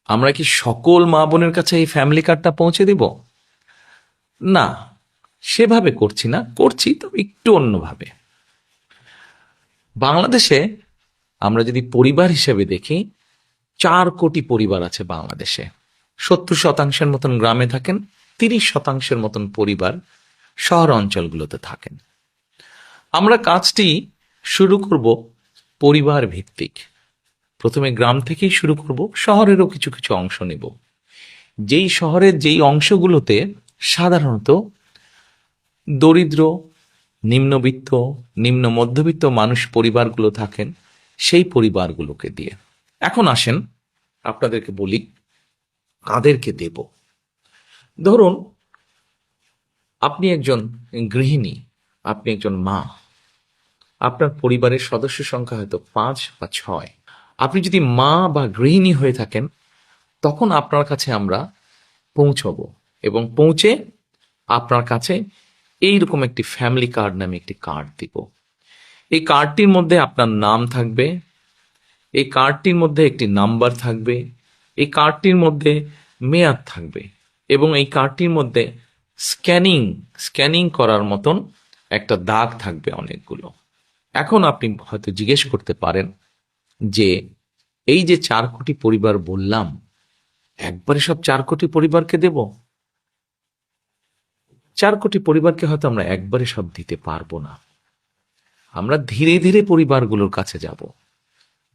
আমরা কি সকল মা বোনের কাছে এই ফ্যামিলি কার্ডটা পৌঁছে দিব? না, সেভাবে করছি না, করছি তবে একটু অন্যভাবে। বাংলাদেশে আমরা যদি পরিবার হিসেবে দেখি, 4 কোটি পরিবার আছে বাংলাদেশে। 70% মতন গ্রামে থাকেন, 30% মতন পরিবার শহর অঞ্চলগুলোতে থাকেন। আমরা কাজটি শুরু করব পরিবার ভিত্তিক। প্রথমে গ্রাম থেকেই শুরু করব, শহরেরও কিছু কিছু অংশ নেব। যেই শহরের যেই অংশগুলোতে সাধারণত দরিদ্র, নিম্নবিত্ত, নিম্ন মধ্যবিত্ত মানুষ পরিবারগুলো থাকেন, সেই পরিবারগুলোকে দিয়ে। এখন আসেন আপনাদেরকে বলি কাদেরকে দেব। ধরুন আপনি একজন গৃহিণী, আপনি একজন মা, আপনার পরিবারের সদস্য সংখ্যা হয়তো 5 বা 6। আপনি যদি মা বা গৃহিণী হয়ে থাকেন, তখন আপনার কাছে আমরা পৌঁছবো এবং পৌঁছে আপনার কাছে এইরকম একটি ফ্যামিলি কার্ড নামে একটি কার্ড দিব। এই কার্ডটির মধ্যে আপনার নাম থাকবে, এই কার্ডটির মধ্যে একটি নাম্বার থাকবে, এই কার্ডটির মধ্যে মেয়াদ থাকবে এবং এই কার্ডটির মধ্যে স্ক্যানিং করার মতন একটা দাগ থাকবে অনেকগুলো। এখন আপনি হয়তো জিজ্ঞেস করতে পারেন যে এই যে 4 কোটি পরিবার বললাম, একবারে সব 4 কোটি পরিবারকে দেব? 4 কোটি পরিবারকে হয়তো আমরা একবারে সব দিতে পারবো না। আমরা ধীরে ধীরে পরিবারগুলোর কাছে যাব,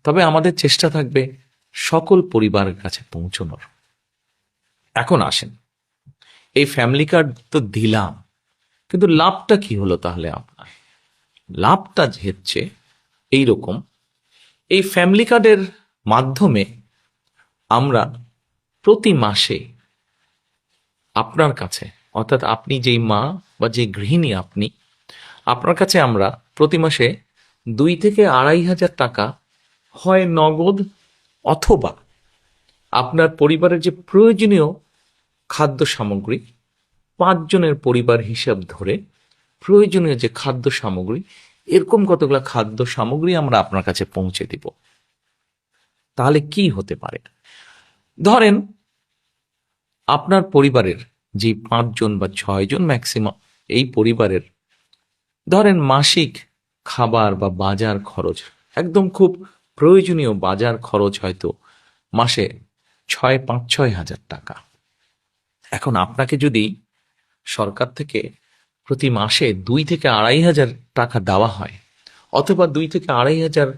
তবে আমাদের চেষ্টা থাকবে সকল পরিবারের কাছে পৌঁছানোর। এখন আসেন, এই ফ্যামিলি কার্ড তো দিলাম, কিন্তু লাভটা কি হলো তাহলে আপনার? লাভটা হচ্ছে এইরকম, এই ফ্যামিলি কার্ডের মাধ্যমে আমরা প্রতি মাসে আপনার কাছে, অর্থাৎ আপনি যেই মা বা যে গৃহিণী আপনি, আপনার কাছে আমরা প্রতি মাসে 2 থেকে 2,500 টাকা হয় নগদ, অথবা আপনার পরিবারের যে প্রয়োজনীয় খাদ্য সামগ্রী, 5 জনের পরিবার হিসাব ধরে প্রয়োজনীয় যে খাদ্য সামগ্রী, এরকম কতগুলো খাদ্য সামগ্রী আমরা আপনার কাছে পৌঁছে দিব। তাহলে কি হতে পারে? ধরেন আপনার পরিবারের যে 5 জন বা 6 জন ম্যাক্সিমাম, এই পরিবারের ধরেন মাসিক খাবার বা বাজার খরচ, একদম খুব প্রয়োজনীয় বাজার খরচ হয়তো মাসে 5-6 হাজার টাকা। এখন আপনাকে যদি সরকার থেকে প্রতি মাসে 2 থেকে 2,500 টাকা দেওয়া হয়, অথবা 2 থেকে 2,500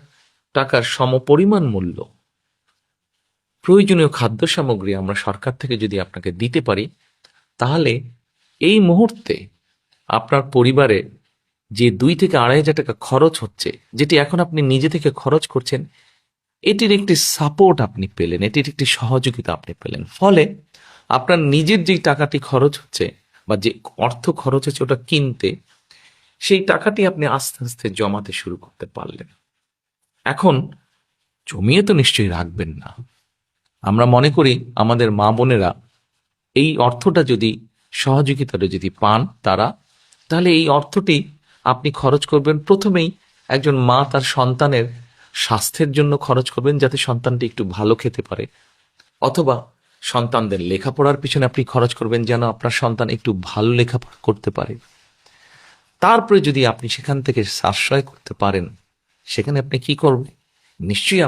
টাকার সমপরিমাণ মূল্য প্রয়োজনীয় খাদ্য সামগ্রী আমরা সরকার থেকে যদি আপনাকে দিতে পারি, তাহলে এই মুহূর্তে আপনার পরিবারে যে 2 থেকে 2,500 টাকা খরচ হচ্ছে, যেটি এখন আপনি নিজে থেকে খরচ করছেন, এটির একটি সাপোর্ট আপনি পেলেন, এটির একটি সহযোগিতা আপনি পেলেন। ফলে আপনার নিজের যেই টাকাটি খরচ হচ্ছে বা যে অর্থ খরচ হচ্ছে ওটা কিনতে, সেই টাকাটি আপনি আস্তে আস্তে জমাতে শুরু করতে পারলেন। এখন জমিয়ে তো নিশ্চয়ই রাখবেন না। আমরা মনে করি আমাদের মা বোনেরা এই অর্থটা যদি, সহযোগিতাটা যদি পান তারা, তাহলে এই অর্থটি আপনি খরচ করবেন প্রথমেই একজন মা তার সন্তানের স্বাস্থ্যের জন্য খরচ করবেন, যাতে সন্তানটি একটু ভালো খেতে পারে, অথবা সন্তানদের লেখাপড়ার পিছনে আপনি খরচ করবেন যেন আপনার সন্তান একটু ভালো লেখাপড়া করতে পারে। তারপরে যদি আপনি সেখান থেকে সাশ্রয় করতে পারেন, সেখানে আপনি কি করবেন? নিশ্চয়ই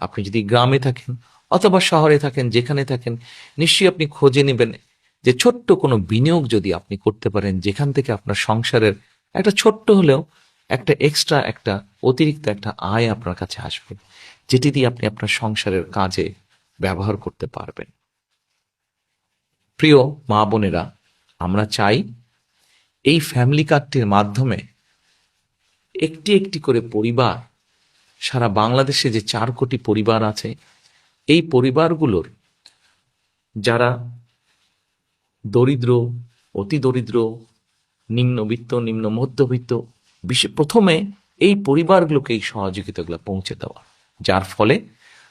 আপনি যদি গ্রামে থাকেন অথবা শহরে থাকেন, যেখানে থাকেন, নিশ্চয়ই আপনি খোঁজে নেবেন যে ছোট্ট কোনো বিনিয়োগ যদি আপনি করতে পারেন, যেখান থেকে আপনার সংসারের একটা ছোট্ট হলেও একটা এক্সট্রা, একটা অতিরিক্ত একটা আয় আপনার কাছে আসবে, যেটি দিয়ে আপনি আপনার সংসারের কাজে ব্যবহার করতে পারবেন। প্রিয় মা বোনেরা, আমরা চাই এই ফ্যামিলি কার্ডটির মাধ্যমে একটি একটি করে পরিবার, সারা বাংলাদেশে যে 4 কোটি পরিবার আছে, এই পরিবারগুলোর যারা দরিদ্র, অতি দরিদ্র, নিম্নবিত্ত, নিম্ন মধ্যবিত্ত, প্রথমে এই পরিবারগুলোকে এই সহযোগিতাগুলো পৌঁছে দেওয়া, যার ফলে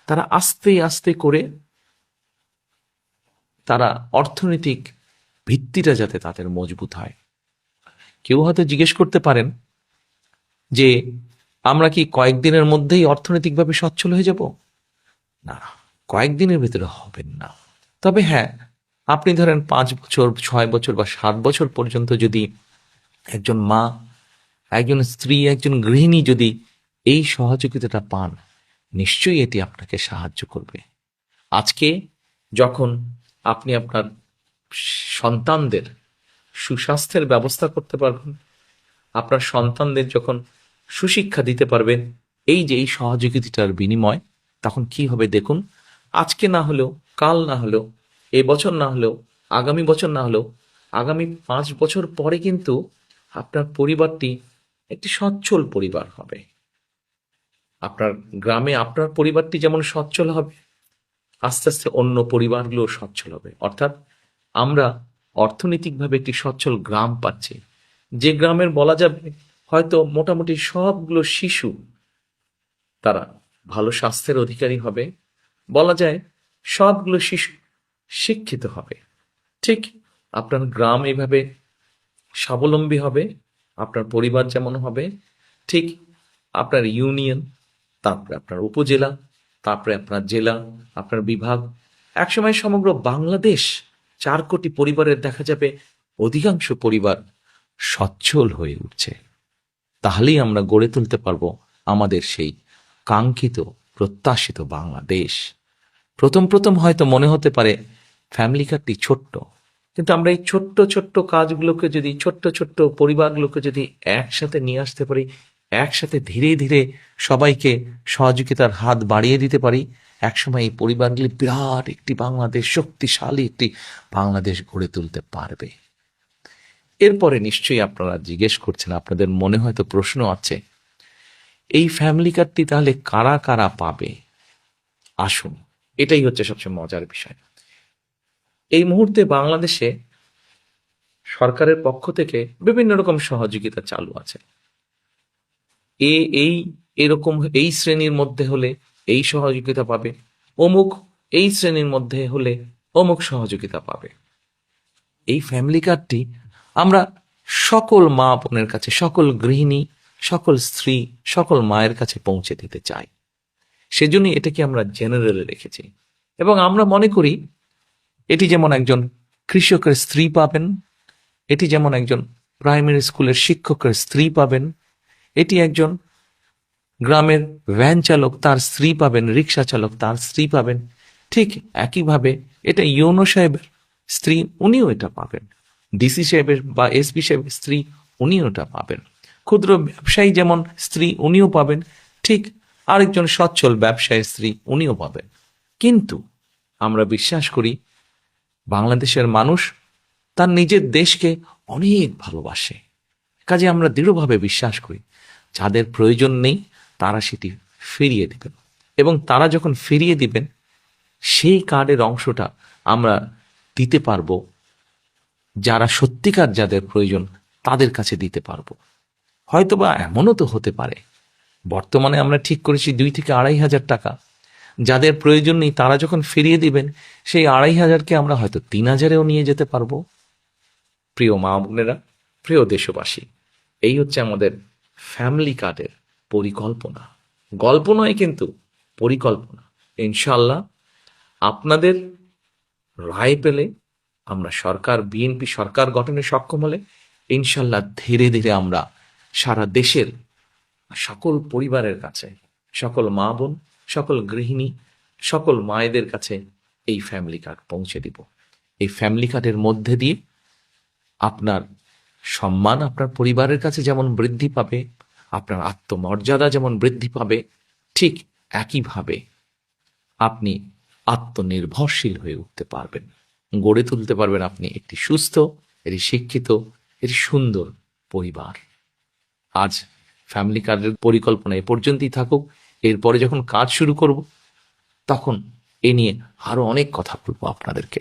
তারা আস্তে আস্তে করে তারা অর্থনৈতিক ভিত্তিটা যাতে তাদের মজবুত হয়। কেউ হয়তো জিজ্ঞেস করতে পারেন যে আমরা কি কয়েকদিনের মধ্যেই অর্থনৈতিকভাবে সচ্ছল হয়ে যাব? না, কয়েকদিনের ভিতরে হবেন না। তবে হ্যাঁ, আপনি ধরেন 5 বছর, 6 বছর বা 7 বছর পর্যন্ত যদি একজন মা, একজন স্ত্রী, একজন গৃহিণী যদি এই সহযোগিতাটা পান, নিশ্চয়ই এটি আপনাকে সাহায্য করবে। আজকে যখন আপনি আপনার সন্তানদের সুস্বাস্থ্যের ব্যবস্থা করতে পারবেন, আপনার সন্তানদের যখন সুশিক্ষা দিতে পারবেন, এই যে এই সহযোগিতার বিনিময়, তখন কি হবে দেখুন। আজকে না হলেও, কাল না হলেও, এবছর না হলেও, আগামী বছর না হলেও, আগামী 5 বছর পরে কিন্তু আপনার পরিবারটি একটি সচ্ছল পরিবার হবে। আপনার গ্রামে আপনার পরিবারটি যেমন সচ্ছল হবে, আস্তে আস্তে অন্য পরিবারগুলো সচ্ছল হবে। অর্থাৎ আমরা অর্থনৈতিকভাবে একটি সচ্ছল গ্রাম পাচ্ছি, যে গ্রামের বলা যাবে হয়তো মোটামুটি সবগুলো শিশু তারা ভালো স্বাস্থ্যের অধিকারী হবে, বলা যায় সবগুলো শিশু শিক্ষিত হবে। ঠিক আপনার গ্রাম এইভাবে স্বাবলম্বী হবে, আপনার পরিবার যেমন হবে, ঠিক আপনার ইউনিয়ন, তারপরে আপনার উপজেলা, তারপরে আপনার জেলা, আপনার বিভাগ, একসময় সমগ্র বাংলাদেশ 4 কোটি পরিবারের দেখা যাবে অধিকাংশ পরিবার সচ্ছল হয়ে উঠছে। তাহলেই আমরা গড়ে তুলতে পারবো আমাদের সেই কাঙ্ক্ষিত প্রত্যাশিত বাংলাদেশ। প্রথম প্রথম হয়তো মনে হতে পারে ফ্যামিলি কার্ডটি ছোট্ট, কিন্তু আমরা এই ছোট্ট ছোট্ট কাজগুলোকে যদি, ছোট্ট ছোট্ট পরিবারগুলোকে যদি একসাথে নিয়ে আসতে পারি, একসাথে ধীরে ধীরে সবাইকে সহযোগিতার হাত বাড়িয়ে দিতে পারি, একসময় এই পরিবারগুলি বিরাট একটি বাংলাদেশ, শক্তিশালী একটি বাংলাদেশ গড়ে তুলতে পারবে। এরপরে নিশ্চয়ই আপনারা জিজ্ঞেস করছেন, আপনাদের মনে হয়তো প্রশ্ন আছে, এই ফ্যামিলি কার্ডটি তাহলে কারা কারা পাবে? আসুন, এটাই হচ্ছে সবচেয়ে মজার বিষয়। এই মুহূর্তে বাংলাদেশে সরকারের পক্ষ থেকে বিভিন্ন রকম সহযোগিতা চালু আছে। এই এরকম এই শ্রেণীর মধ্যে হলে এই সহযোগিতা পাবে, অমুক এই শ্রেণীর মধ্যে হলে অমুক সহযোগিতা পাবে। এই ফ্যামিলি কার্ডটি আমরা সকল মা বোনের কাছে, সকল গৃহিণী, সকল স্ত্রী, সকল মায়ের কাছে পৌঁছে দিতে চাই। সেজন্যই এটাকে আমরা জেনারেলে রেখেছি। এবং আমরা মনে করি এটি যেমন একজন কৃষকের স্ত্রী পাবেন, এটি যেমন একজন প্রাইমারি স্কুলের শিক্ষকের স্ত্রী পাবেন, এটি একজন গ্রামের ভ্যান চালক তার স্ত্রী পাবেন, রিক্সা চালক তার স্ত্রী পাবেন, ঠিক একইভাবে এটা ইউনো সাহেবের স্ত্রী, উনিও এটা পাবেন। ডিসি সাহেবের বা এসপি সাহেবের স্ত্রী, উনিও এটা পাবেন। ক্ষুদ্র ব্যবসায়ী যেমন স্ত্রী, উনিও পাবেন, ঠিক আরেকজন সচ্ছল ব্যবসায়ীর স্ত্রী, উনিও পাবেন। কিন্তু আমরা বিশ্বাস করি বাংলাদেশের মানুষ তার নিজের দেশকে অনেক ভালোবাসে। কাজে আমরা দৃঢ়ভাবে বিশ্বাস করি যাদের প্রয়োজন নেই তারা সেটি ফিরিয়ে দিবেন, এবং তারা যখন ফিরিয়ে দিবেন সেই কার্ডের অংশটা আমরা দিতে পারবো যারা সত্যিকার যাদের প্রয়োজন তাদের কাছে দিতে পারবো। হয়তোবা এমনও তো হতে পারে, বর্তমানে আমরা ঠিক করেছি 2 থেকে 2,500 টাকা, যাদের প্রয়োজন নেই তারা যখন ফিরিয়ে দিবেন সেই 2,500কে আমরা হয়তো 3,000-এও নিয়ে যেতে পারবো। প্রিয় মা বোনেরা, প্রিয় দেশবাসী, এই হচ্ছে আমাদের ফ্যামিলি কার্ডের পরিকল্পনা। গল্প নয় কিন্তু পরিকল্পনা। ইনশাল্লাহ আপনাদের রায় পেলে আমরা সরকার, বিএনপি সরকার গঠনে সক্ষম হলে ইনশাল্লাহ ধীরে ধীরে আমরা সারা দেশের সকল পরিবারের কাছে, সকল মা বোন, সকল গৃহিণী, সকল মায়েদের কাছে এই ফ্যামিলি কার্ড পৌঁছে দিব। এই ফ্যামিলি কার্ডের মধ্যে দিয়ে আপনার সম্মান আপনার পরিবারের কাছে যেমন বৃদ্ধি পাবে, আপনার আত্মমর্যাদা যেমন বৃদ্ধি পাবে, ঠিক একইভাবে আপনি আত্মনির্ভরশীল হয়ে উঠতে পারবেন, গড়ে তুলতে পারবেন আপনি একটি সুস্থ, একটি শিক্ষিত, একটি সুন্দর পরিবার। আজ ফ্যামিলি কার্ডের পরিকল্পনা এ পর্যন্তই থাকুক। এরপরে যখন কাজ শুরু করব তখন এ নিয়ে আরো অনেক কথা বলবো আপনাদেরকে।